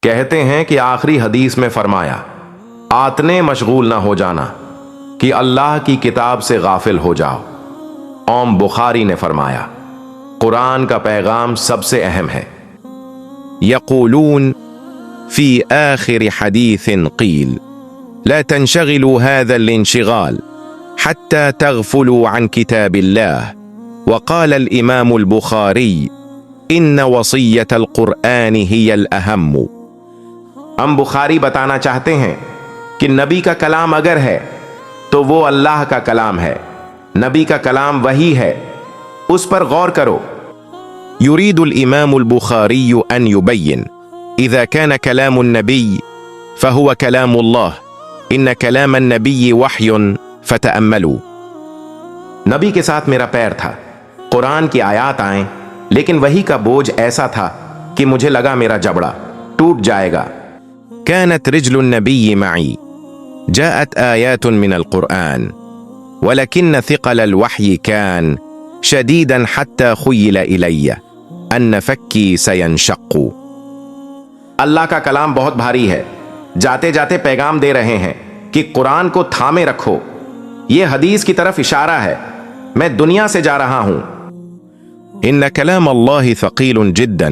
کہتے ہیں کہ آخری حدیث میں فرمایا آتنے مشغول نہ ہو جانا کہ اللہ کی کتاب سے غافل ہو جاؤ۔ امام بخاری نے فرمایا قرآن کا پیغام سب سے اہم ہے۔ يقولون في آخر حديث قيل لا تنشغلوا هذا الانشغال حتى تغفلوا عن كتاب الله. وقال الإمام البخاري إن وصية القرآن هي الأهم. ہم بخاری بتانا چاہتے ہیں کہ نبی کا کلام اگر ہے تو وہ اللہ کا کلام ہے، نبی کا کلام وہی ہے، اس پر غور کرو۔ يريد الإمام البخاري أن يبين إذا كان كلام النبي فهو كلام الله، إن كلام النبي وحي فتأملوا. نبی کے ساتھ میرا پیر تھا، قرآن کی آیات آئیں لیکن وہی کا بوجھ ایسا تھا کہ مجھے لگا میرا جبڑا ٹوٹ جائے گا۔ كانت رجل النبي معي، جاءت آيات من القرآن ولكن ثقل الوحي كان شديدا حتى خيل إلي أن فكي سينشق. اللہ کا کلام بہت بھاری ہے، جاتے جاتے پیغام دے رہے ہیں کہ قرآن کو تھامے رکھو، یہ حدیث کی طرف اشارہ ہے، میں دنیا سے جا رہا ہوں۔ إن كلام الله ثقيل جدا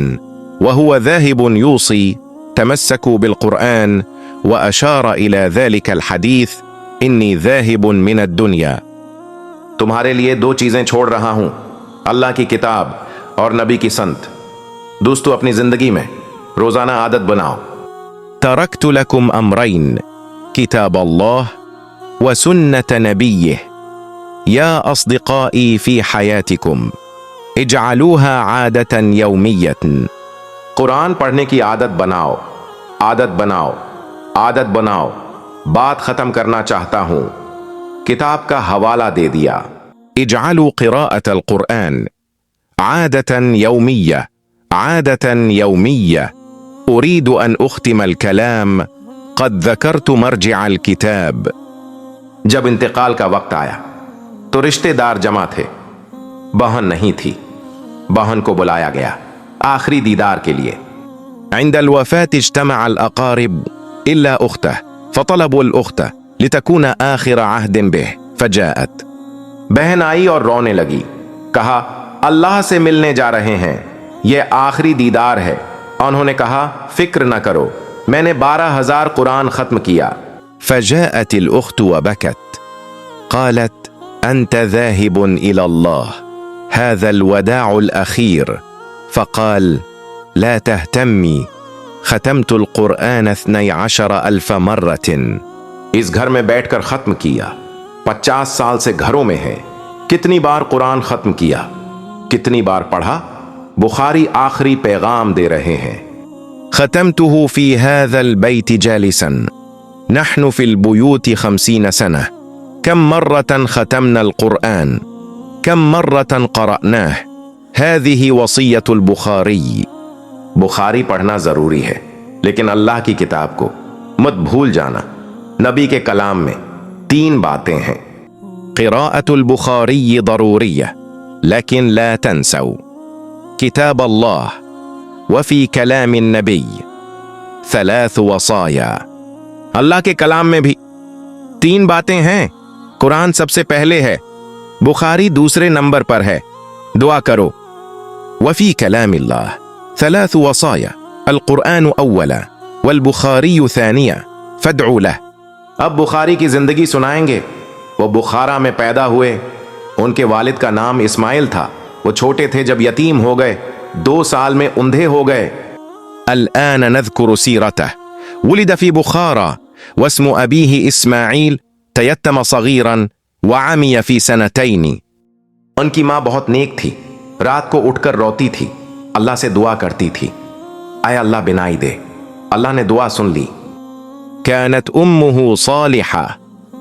وهو ذاهب يوصي تمسكوا بالقرآن، وأشار إلى ذلك الحديث إني ذاهب من الدنيا. تمہارے لیے دو چیزیں چھوڑ رہا ہوں، اللہ کی کتاب اور نبی کی سنت۔ دوستو اپنی زندگی میں روزانہ عادت بناؤ۔ تركت لكم أمرين كتاب الله وسنة نبيه يا أصدقائي في حياتكم اجعلوها عادة يومية. قرآن پڑھنے کی عادت بناؤ، عادت بناؤ، عادت بناؤ۔ بات ختم کرنا چاہتا ہوں، کتاب کا حوالہ دے دیا۔ اجعلوا قراءة القرآن عادة يومية، عادة يومية. أريد أن أختم الكلام قد ذكرت مرجع الكتاب. جب انتقال کا وقت آیا تو رشتے دار جمع تھے، بہن نہیں تھی، بہن کو بلایا گیا آخری دیدار کے لیے۔ عند الوفاة اجتمع الأقارب إلا أخته فطلبوا الأخت لتكون آخر عهد به فجاءت. بہن آئی اور رونے لگی، کہا اللہ سے ملنے جا رہے ہیں، یہ آخری دیدار ہے۔ انہوں نے کہا فکر نہ کرو، میں نے 12,000 قرآن ختم کیا۔ فجاءت الأخت وبكت قالت أنت ذاهب إلى الله، هذا الوداع الأخير. فقال لا تهتمي، ختمت القرآن 12,000 مرة. اس گھر میں بیٹھ کر ختم کیا، 50 سال سے گھروں میں ہے، کتنی بار قرآن ختم کیا، کتنی بار پڑھا۔ بخاری آخری پیغام دے رہے ہیں۔ ختمته في هذا البيت جالسا، نحن في البيوت 50 سنة. كم مرة ختمنا القرآن، كم مرة قرأناه. هذه وصية البخاري. بخاری پڑھنا ضروری ہے لیکن اللہ کی کتاب کو مت بھول جانا۔ نبی کے کلام میں 3 باتیں ہیں۔ قراءة البخاري ضرورية لكن لا تنسوا كتاب الله، وفي كلام النبي 3 وصايا. اللہ کے کلام میں بھی 3 باتیں ہیں، قرآن سب سے پہلے ہے، بخاری دوسرے نمبر پر ہے، دعا کرو۔ وفي كلام الله 3 وصايا، القرآن أولا والبخاري ثانيا فادعوا له. اب بخاری کی زندگی سنائیں گے۔ وہ بخارا میں پیدا ہوئے، ان کے والد کا نام اسماعیل تھا، وہ چھوٹے تھے جب یتیم ہو گئے، 2 سال میں اندھے ہو گئے۔ الآن نذكر سيرته. ولد في بخارى واسم أبيه إسماعيل، تيتم صغيرا وعمي في 2 سنين. ان کی ماں بہت نیک تھی، رات کو اٹھ کر روتی تھی، اللہ سے دعا کرتی تھی، اے اللہ بینائی دے۔ اللہ نے دعا سن لی۔ كانت أمه صالحة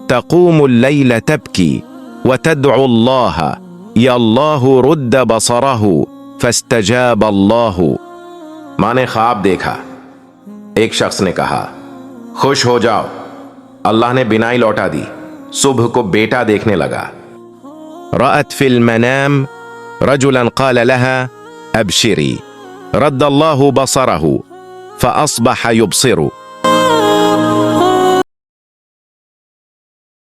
تقوم الليل تبكي وتدعو الله يا الله رد بصره فاستجاب الله. ماں نے خواب دیکھا، ایک شخص نے کہا خوش ہو جاؤ، اللہ نے بینائی لوٹا دی، صبح کو بیٹا دیکھنے لگا۔ رأت في المنام رجلا قال لها أبشري، رد الله بصره فأصبح يبصر